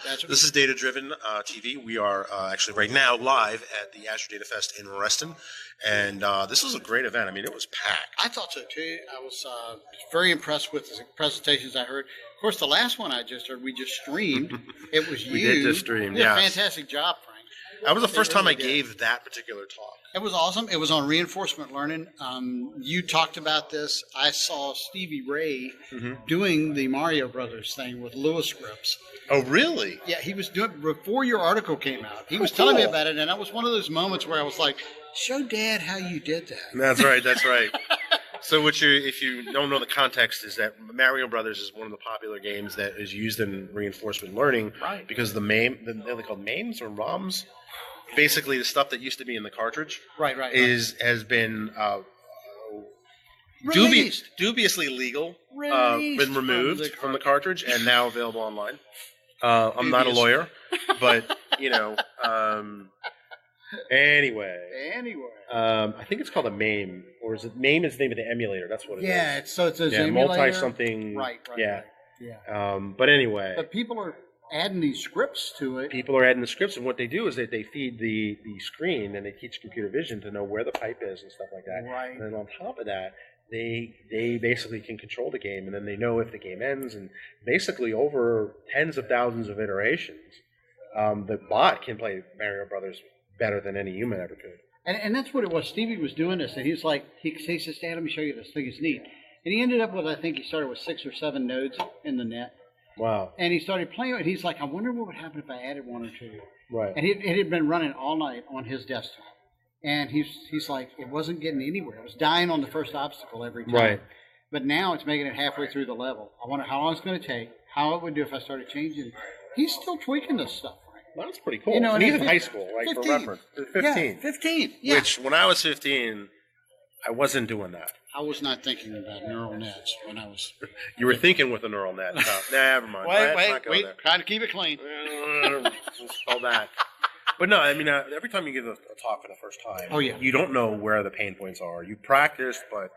This is Data Driven TV. We are actually right now live at the Azure Data Fest in Reston, and this was a great event. I mean, it was packed. I thought so too. I was very impressed with the presentations I heard. Of course, the last one I just heard, we just streamed. It was you. We did just stream. You did a fantastic job, Frank. That was the first time I gave that particular talk. It was awesome. It was on reinforcement learning. You talked about this. I saw Stevie Ray doing the Mario Brothers thing with Lewis scripts. Oh, really? Yeah, he was doing before your article came out. He was telling me about it, and that was one of those moments where I was like, "Show Dad how you did that." That's right. That's right. So, if you don't know the context, is that Mario Brothers is one of the popular games that is used in reinforcement learning, right? Because they're called MAMEs or ROMs. Basically, the stuff that used to be in the cartridge, has been dubiously legal, been removed from the cartridge and now available online. I'm not a lawyer, but anyway. I think it's called a MAME, or is it MAME? Is the name of the emulator? That's what it is. Yeah, so it's an emulator. Multi something. Right. Yeah. But anyway. But people are adding these scripts to it. People are adding the scripts, and what they do is that they feed the screen, and they teach computer vision to know where the pipe is and stuff like that. Right. And then on top of that, they basically can control the game, and then they know if the game ends, and basically over tens of thousands of iterations, the bot can play Mario Brothers better than any human ever could. And that's what it was. Stevie was doing this, and he's like, he says, "Dad, let me show you this thing. It's neat." And he ended up with, I think he started with 6 or 7 nodes in the net. Wow. And he started playing it. He's like, "I wonder what would happen if I added 1 or 2. Right. And it had been running all night on his desktop. And he's like, it wasn't getting anywhere. It was dying on the first obstacle every time. Right. But now it's making it halfway through the level. I wonder how long it's going to take, how it would do if I started changing. He's still tweaking this stuff. Well, that's pretty cool. And he's in high school, right? 15. For reference. 15. Yeah, 15. Yeah. Which, when I was 15, I wasn't doing that. I was not thinking about neural nets when I was... You were thinking with a neural net. No, never mind. Wait. Trying to keep it clean. All that. But no, I mean, every time you give a talk for the first time, you don't know where the pain points are. You practice, but,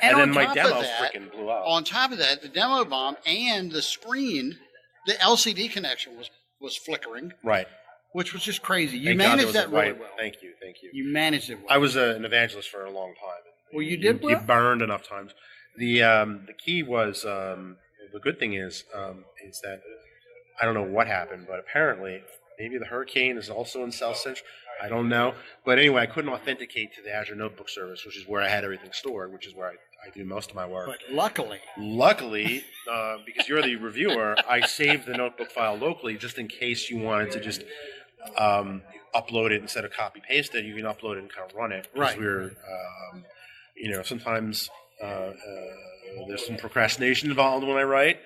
And then my demo freaking blew out. On top of that, the demo bomb and the screen, the LCD connection was flickering. Right. Which was just crazy. You managed that really well. Thank you. You managed it well. I was an evangelist for a long time. Well, you did well. You burned enough times. The key was, the good thing is that, I don't know what happened, but apparently, maybe the hurricane is also in South Central. I don't know. But anyway, I couldn't authenticate to the Azure Notebook Service, which is where I had everything stored, which is where I do most of my work. But luckily, because you're the reviewer, I saved the notebook file locally just in case you wanted to just upload it instead of copy paste it. You can upload it and kind of run it. Right. We're, sometimes there's some procrastination involved when I write.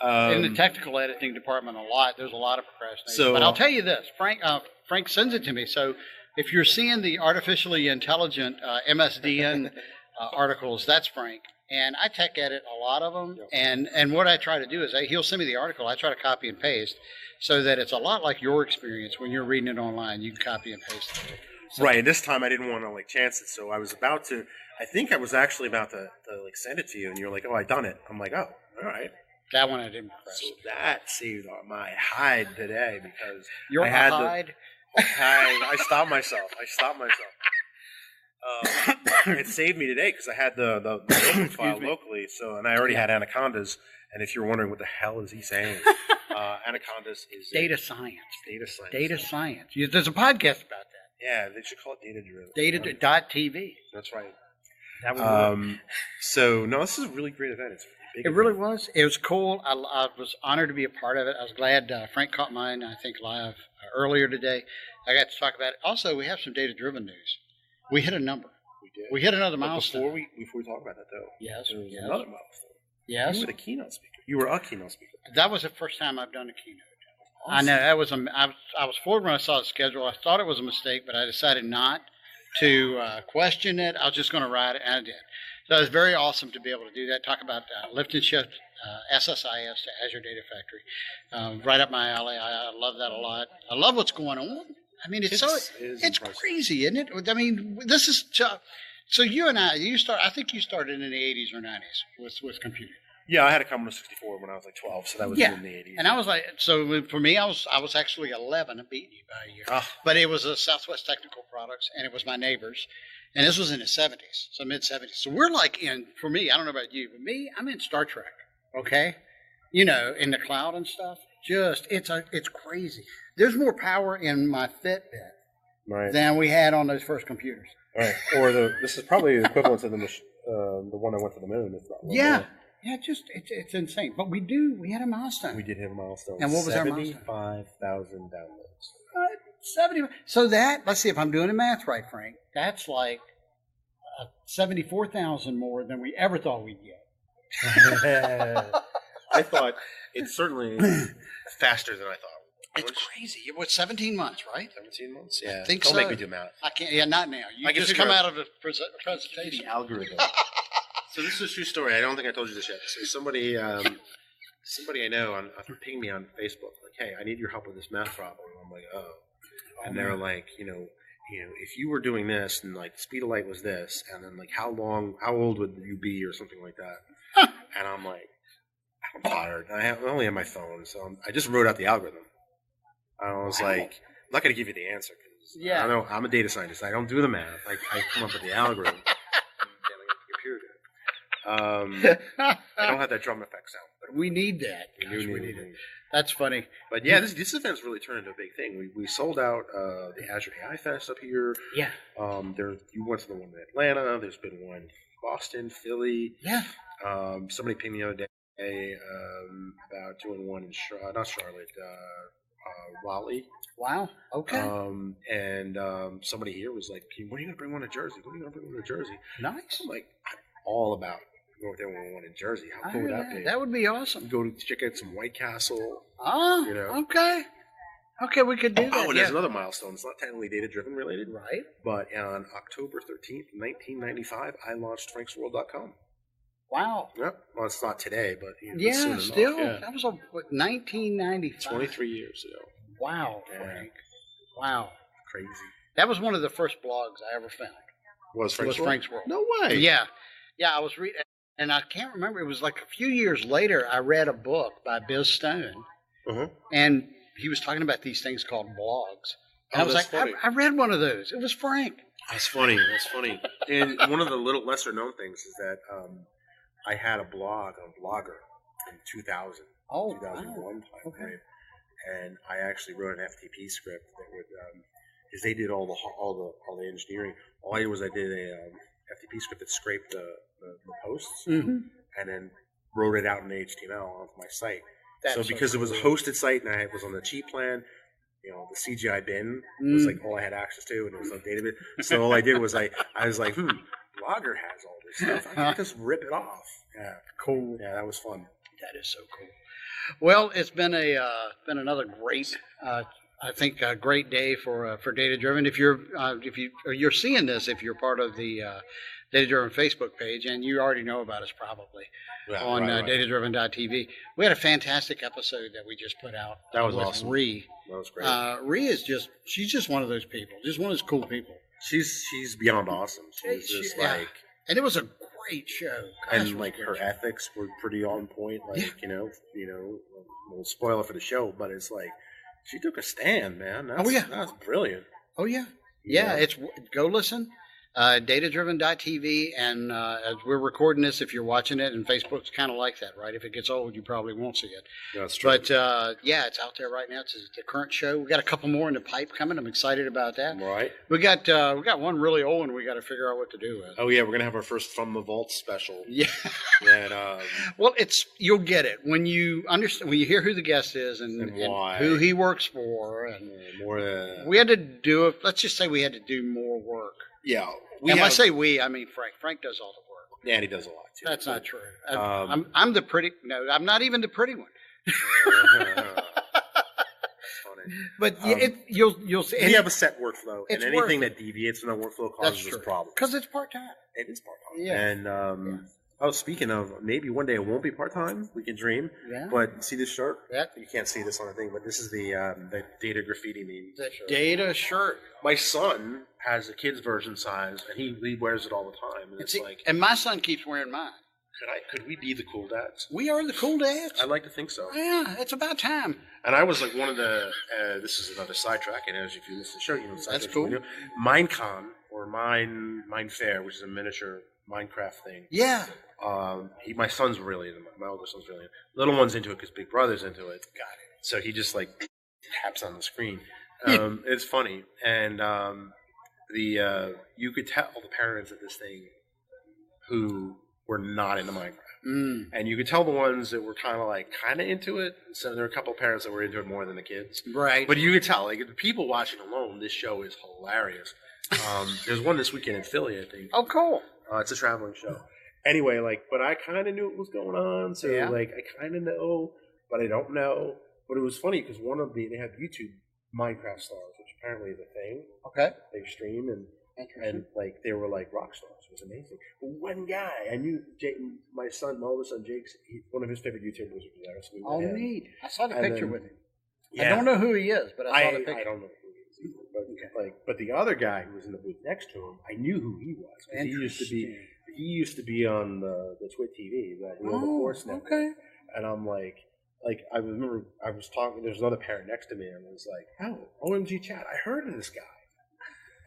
In the technical editing department, there's a lot of procrastination. But I'll tell you this, Frank sends it to me. So if you're seeing the artificially intelligent MSDN articles, that's Frank. And I tech edit a lot of them. And what I try to do is he'll send me the article. I try to copy and paste so that it's a lot like your experience when you're reading it online. You can copy and paste it. So, right. And this time I didn't want to chance it. So I was about to. I think I was actually about to send it to you, and you're like, "Oh, I done it." I'm like, "Oh, all right." That one I didn't press. So that saved my hide today because I had hide. I stopped myself. It saved me today because I had the notebook file locally. And I already had Anacondas. And if you're wondering what the hell is he saying, Anacondas is data science. Data science. There's a podcast about that. Yeah, they should call it data driven. Data.tv. That's right. That was this is a really great event. It really was. It was cool. I was honored to be a part of it. I was glad Frank caught mine, I think, live earlier today. I got to talk about it. Also, we have some data-driven news. We hit a number. We did. We hit another milestone. Before we talk about that, though, there was another milestone. Yes. You were the keynote speaker. You were a keynote speaker. That was the first time I've done a keynote. Awesome. I know. That was I was floored when I saw the schedule. I thought it was a mistake, but I decided not to question it. I was just going to write it, and I did. So it was very awesome to be able to do that, talk about lift and shift SSIS to Azure Data Factory. Right up my alley. I love that a lot. I love what's going on. I mean, it's crazy, isn't it? I mean, this is so you and I think you started in the 80s or 90s with computing. Yeah, I had a Commodore 64 when I was like 12, so that was in the 80s. And I was like, so for me, I was actually 11 and beating you by a year. Oh. But it was a Southwest Technical Products, and it was my neighbor's. And this was in the 70s, so mid-70s. So we're like for me, I don't know about you, but me, I'm in Star Trek, okay? You know, in the cloud and stuff. It's crazy. There's more power in my Fitbit than we had on those first computers. Right. Or this is probably the equivalent to the one that went to the moon. If not yeah. Yeah, it's insane. But we had a milestone. We did have a milestone. And what was our milestone? 75,000 downloads. 70. So let's see if I'm doing the math right, Frank. That's like 74,000 more than we ever thought we'd get. I thought it's certainly faster than I thought. It's crazy. It was 17 months, right? 17 months? Yeah. I think Don't so. make me do math. I can't. Yeah, not now. You just come out of the presentation. The algorithm. So this is a true story. I don't think I told you this yet. So somebody I know pinged me on Facebook, like, hey, I need your help with this math problem. I'm like, oh. And they're like, if you were doing this and like the speed of light was this, and then like how old would you be or something like that? And I'm like, I'm tired. I only have my phone, so I just wrote out the algorithm. I was like, I'm not going to give you the answer because I know I'm a data scientist. I don't do the math. I come up with the algorithm. I don't have that drum effect sound. But we need that. We need it. That's funny. But yeah, this event's really turned into a big thing. We sold out the Azure AI Fest up here. Yeah. You went to the one in Atlanta. There's been one in Boston, Philly. Yeah. Somebody pinged me the other day about doing one in not Charlotte, Raleigh. Wow. Okay. And somebody here was like, when are you going to bring one to Jersey? When are you going to bring one to Jersey? Nice. I'm like, I'm all about go there when we went in Jersey. How cool would that be? That would be awesome. Go to check out some White Castle. Oh, okay. Okay, we could do that. Oh, and there's another milestone. It's not technically data-driven related. Right. But on October 13th, 1995, I launched franksworld.com. Wow. Yep. Well, it's not today, but soon still. Enough. That was 1995. 23 years ago. Wow, Frank. Wow. Crazy. That was one of the first blogs I ever found. Was Frank's World? No way. Yeah. Yeah, I was reading, and I can't remember. It was like a few years later, I read a book by Biz Stone, and he was talking about these things called blogs. And I was like, I read one of those. It was Frank. That's funny. And one of the little lesser-known things is that I had a blog on Blogger in 2000, 2001 time frame, and I actually wrote an FTP script that would, because they did all the engineering. All I did was I did a FTP script that scraped the posts and then wrote it out in HTML onto my site. So because it was a hosted site and I was on the cheap plan, the CGI bin was like all I had access to, and it was on database. So all I did was I was like, Blogger has all this stuff. I can just rip it off. Yeah, cool. Yeah, that was fun. That is so cool. Well, it's been another great, I think, a great day for Data Driven. If you're seeing this, if you're part of the Data Driven Facebook page, and you already know about us probably on datadriven.tv. We had a fantastic episode that we just put out. That was with awesome. Ree. That was great. Ree is she's just one of those people, just one of those cool people. She's beyond awesome. She's just like, and it was a great show. Gosh, and like her ethics were pretty on point. Like we'll spoil it for the show, but it's like she took a stand, man. That's brilliant. Oh yeah, it's go listen. Datadriven.tv, and as we're recording this, if you're watching it, and Facebook's kind of like that, right? If it gets old, you probably won't see it. That's true. But it's out there right now. It's the current show. We got a couple more in the pipe coming. I'm excited about that. Right. We got one really old one we got to figure out what to do with. Oh yeah, we're gonna have our first From the Vault special. Yeah. And, well, you'll get it when you understand, when you hear who the guest is and why, who he works for, and more. We had to do it. Let's just say we had to do more work. Yeah. When I say we, I mean Frank. Frank does all the work. Yeah, and he does a lot too. That's not true. I'm the pretty. No, I'm not even the pretty one. Funny. But you'll see. We have a set workflow, and anything that deviates from that workflow causes us problems. Because it's part time. It is part time. Yeah. And speaking of, maybe one day it won't be part time. We can dream. Yeah. But see this shirt? Yeah. You can't see this on the thing, but this is the data graffiti meme. The data shirt. My son has a kid's version size, and he wears it all the time. And it's like, and my son keeps wearing mine. Could we be the cool dads? We are the cool dads. I'd like to think so. Yeah, it's about time. And I was like one of the. This is another sidetrack, and as if you listen to the show, you know That's cool. Minecon or Mine Fair, which is a miniature Minecraft thing. Yeah. My son's really into my older son's really into it. Little one's into it because big brother's into it. Got it. So he just like taps on the screen. It's funny, and you could tell the parents of this thing who were not into Minecraft, and you could tell the ones that were kind of into it. So there were a couple of parents that were into it more than the kids, right? But you could tell, like the people watching alone, this show is hilarious. There's one this weekend in Philly, I think. Oh, cool! It's a traveling show. Anyway, but I kind of knew what was going on, so I kind of know, but I don't know. But it was funny because they have YouTube Minecraft stars, which apparently is a thing. Okay. They stream and they were like rock stars. It was amazing. But one guy I knew, my older son Jake's, one of his favorite YouTubers was there. So neat! I saw the picture with him. Yeah. I don't know who he is, but I saw the picture. I don't know who he is either. But the other guy who was in the booth next to him, I knew who he was. He used to be on the Twit TV, the Horse Network. Okay. And I'm like I remember I was talking. There's another parent next to me, and I was like, "Oh, OMG, Chad! I heard of this guy."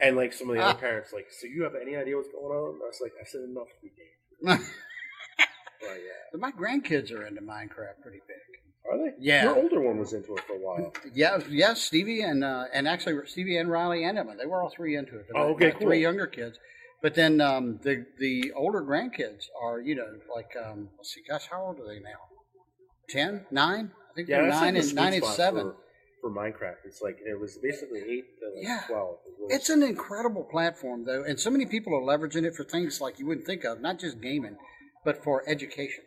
And like some of the other parents, like, "So you have any idea what's going on?" I said enough to be dangerous. But my grandkids are into Minecraft pretty big. Are they? Yeah. Your older one was into it for a while. Yeah, Stevie and actually Stevie and Riley and Emma, they were all three into it. Oh, okay, cool. 3 younger kids. But then the older grandkids are, let's see, gosh, how old are they now? 10, 9? I think they're 9 and 7. For Minecraft, it's like it was basically 8 to 12. It's an incredible platform, though, and so many people are leveraging it for things like you wouldn't think of, not just gaming, but for education.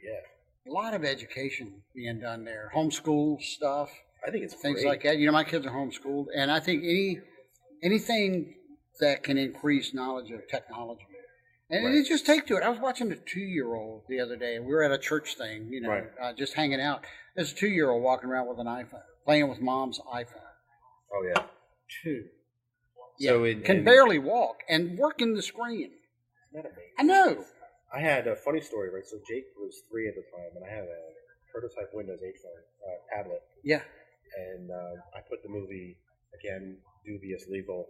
Yeah, a lot of education being done there, homeschool stuff. I think it's things great. Like that. My kids are homeschooled, and I think anything that can increase knowledge of technology. And Right. it just take to it. I was watching a 2-year-old the other day. We were at a church thing, just hanging out. There's a 2-year-old walking around with an iPhone, playing with mom's iPhone. Oh, yeah. 2. So can barely walk and working the screen. Isn't that amazing? I know. I had a funny story, right? So Jake was 3 at the time, and I had a prototype Windows 8 phone, tablet. Yeah. And I put the movie, again, dubious legal.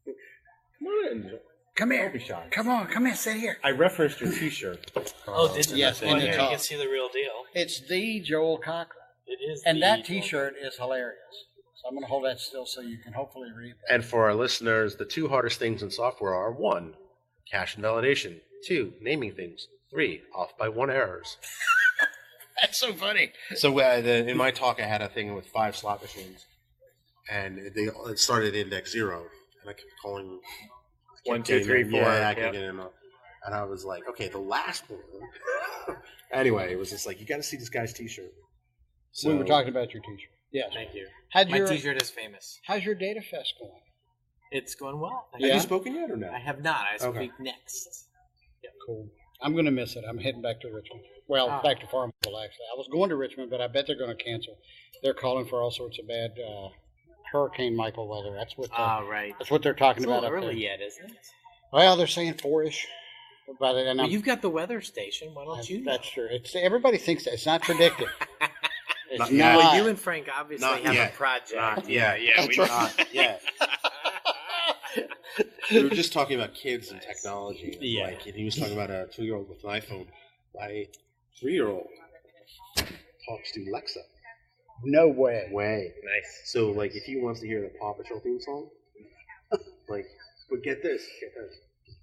Come on. Come here. Don't be shy. Come on. Come here. Sit here. I referenced your T-shirt. Oh, did you? Yes, Well, in the here you top. can see the real deal. It's the Joel Cochran. It is. And the that Joel T-shirt is hilarious. So I'm going to hold that still so you can hopefully read that. And for our listeners, the 2 hardest things in software are 1, cache invalidation; 2, naming things; 3, off by 1 errors. That's so funny. So in my talk, I had a thing with 5 slot machines, and it started at index 0, and I kept calling 1, 2, 3, 4. Yeah, I kept getting them up, and I was like, okay, the last one. Anyway, it was just like, you got to see this guy's T-shirt. So, We were talking about your T-shirt. Yes. Thank you. How's My your T-shirt is famous. How's your data fest going? It's going well. Have Yeah. you spoken yet or no? I have not. I speak Okay. next. Cool. I'm going to miss it. I'm heading back to Richmond. Well, back to Farmville, actually. I was going to Richmond, but I bet they're going to cancel. They're calling for all sorts of bad Hurricane Michael weather. That's what. Right. That's what they're talking It's a about. little up early there. yet, isn't it? Well, they're saying 4-ish. But Well, you've got the weather station. Why don't you? That's true. Everybody thinks that. It's not predictive. It's Not not. yet. Well, you and Frank obviously Not have yet. a project. Yeah, That's we right. not yet. We were just talking about kids and technology. And Yeah. Like, he was talking about a 2-year-old with an iPhone. My 3-year-old talks to Alexa. No way. Nice. So, like, if he wants to hear the Paw Patrol theme song, but get this.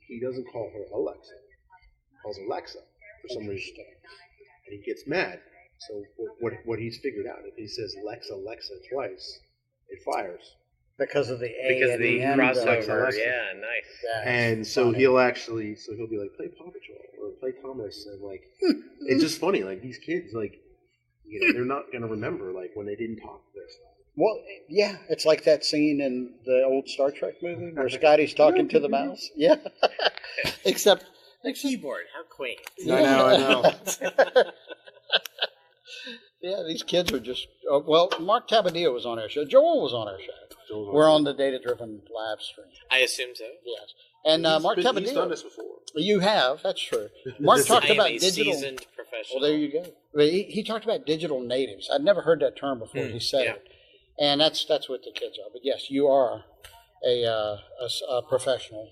He doesn't call her Alexa. He calls Alexa for some reason. And he gets mad. So what he's figured out, if he says Alexa twice, it fires. Because of the A Because of and the M, crossover. Alexa. Yeah, nice. And so funny. he'll be like, play Paw Patrol or play Thomas, and like, it's just funny. Like these kids, like, they're not gonna remember like when they didn't talk this. Well, yeah, it's like that scene in the old Star Trek movie where Scotty's talking to the mouse. Yeah. Except The keyboard. How quaint. I know. Yeah, these kids are just. Well, Mark Tabadillo was on our show. Joel was on our show. We're on the Data Driven live stream. I assume so. Yes. And Mark He's done Tabadillo. this before. Well, you have. That's true. Mark talked I am about a digital. seasoned professional. Well, there you go. Well, he talked about digital natives. I'd never heard that term before. He said it, and that's what the kids are. But yes, you are a professional.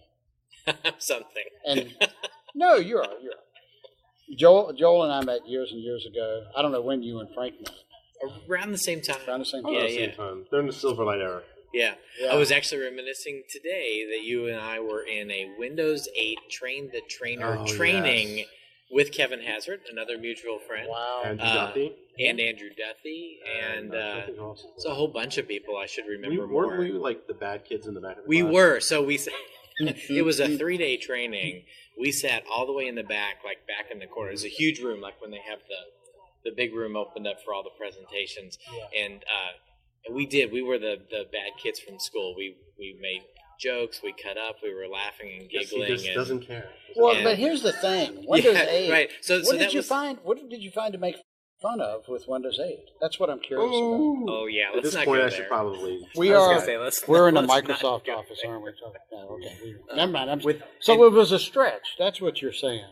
Something. And no, you're are. Joel and I met years and years ago. I don't know when you and Frank met. Around the same time. Around the same time. Yeah. During the Silverlight era. Yeah. Yeah. I was actually reminiscing today that you and I were in a Windows 8 Train the Trainer training with Kevin Hazard, another mutual friend. Wow. Andrew Duffy. And Andrew Duffy. And it's a whole bunch of people I should remember more. Weren't we like the bad kids in the back of the We class? were. So it was a 3-day training. We sat all the way in the back, like back in the corner. It was a huge room, like when they have the big room opened up for all the presentations. Yeah. And we did. We were the bad kids from school. We made jokes. We cut up. We were laughing and giggling. He just doesn't care. Well, but here's the thing. Windows 8. Right. What did you find to make fun of with Windows 8? That's what I'm curious about. Oh yeah. At Let's this not point, go I there. should probably. We're in the let's not Microsoft go office, there. aren't we? Okay. Never mind. So it was a stretch. That's what you're saying.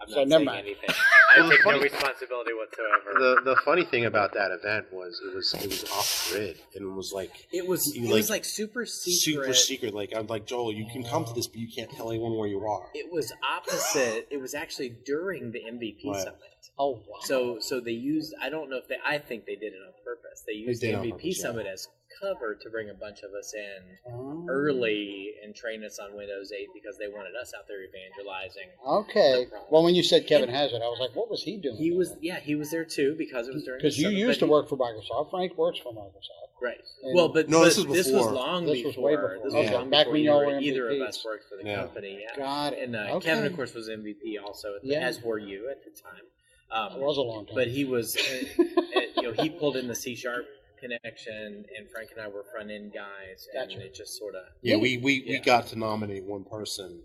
I'm So not never saying mind. anything. I take no responsibility whatsoever. The funny thing about that event was it was off grid and it was like It was like super secret. super secret. Like I'm like Joel, you can come to this, but you can't tell anyone where you are. It was opposite. It was actually during the MVP Right. summit. Oh, wow. So they used. I don't know if I think they did it on purpose. They used did the on MVP purpose, summit as cover to bring a bunch of us in early and train us on Windows 8 because they wanted us out there evangelizing. Okay. Well, when you said Kevin Hazard, I was like, what was he doing? He was there too because it was during. Because the you summit, used but to work for Microsoft. Frank works for Microsoft. right. And- Well, but No, this but was this before. was long This was before. way before. This was Okay. long Back before when y'all were either of MVPs. us worked for the Yeah. company. Yeah. Got it. And Okay. Kevin, of course, was MVP also, as were you at the time. It was a long time. But he was, he pulled in the C# connection, and Frank and I were front end guys, and Gotcha. it just sort of. Yeah, we got to nominate one person.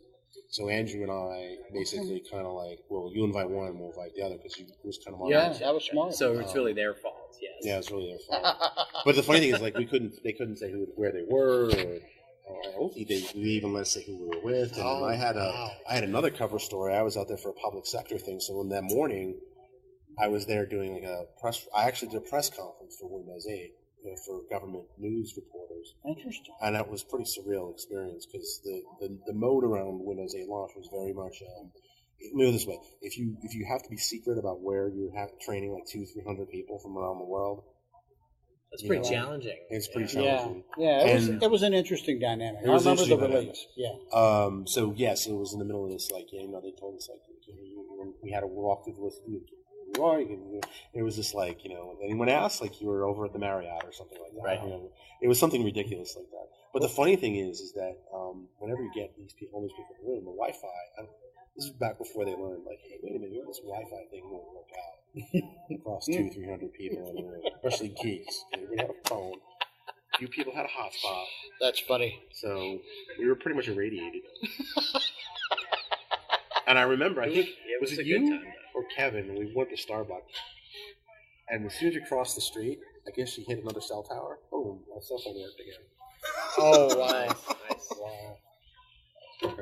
So Andrew and I basically kind of like, well, you invite one, we'll invite the other because it was kind of yeah, that was smart. So it's really their fault. Yes. Yeah, it's really their fault. But the funny thing is, like, they couldn't say where they were. Or I don't think they even let us say who we were with. And I had another cover story. I was out there for a public sector thing. So in that morning, I was there doing like I actually did a press conference for Windows 8 for government news reporters. Interesting. And that was a pretty surreal experience because the mode around Windows 8 launch was very much. Let me go this way: if you have to be secret about where you have training like 200-300 people from around the world, That's pretty challenging. it's pretty Yeah, challenging. yeah. It was an interesting dynamic. I was remember the interesting release. Yeah. So yes, it was in the middle of this. Like, they told us like we had to walk through the list. It was just like, anyone asked, like you were over at the Marriott or something like that. Right. It was something ridiculous like that. But the funny thing is that whenever you get all these people in the room, the Wi-Fi. This is back before they learned, like, hey, wait a minute, this Wi-Fi thing won't work out across 200-300 people in the room, especially geeks. We had a phone. A few people had a hotspot. That's funny. So we were pretty much irradiated. And I remember, I think, was it you or Kevin? We went to Starbucks. And as soon as you crossed the street, I guess you hit another cell tower. Boom, my cell phone worked again. Oh, wow. Nice. Wow.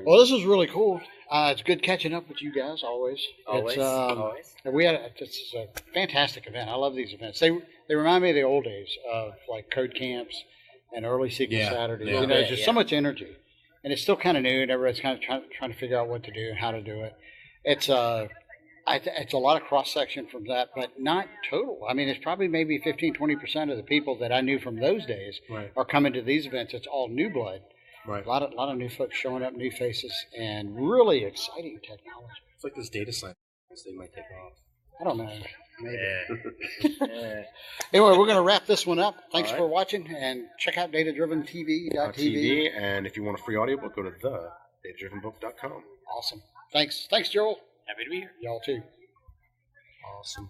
Well, this was really cool. It's good catching up with you guys always. Always. Always. This is a fantastic event. I love these events. They remind me of the old days of like code camps and early SQL Saturdays. Yeah. There's just so much energy, and it's still kind of new, and everybody's kind of trying to figure out what to do and how to do it. It's it's a lot of cross section from that, but not total. I mean, it's probably maybe 15-20% of the people that I knew from those days are coming to these events. It's all new blood. Right. A lot of new folks showing up, new faces, and really exciting technology. It's like this data science thing might take off. I don't know. Maybe. Yeah. Anyway, we're going to wrap this one up. Thanks for watching, and check out datadriventv.tv. And if you want a free audiobook, go to thedatadrivenbook.com. Awesome. Thanks, Joel. Happy to be here. Y'all too. Awesome.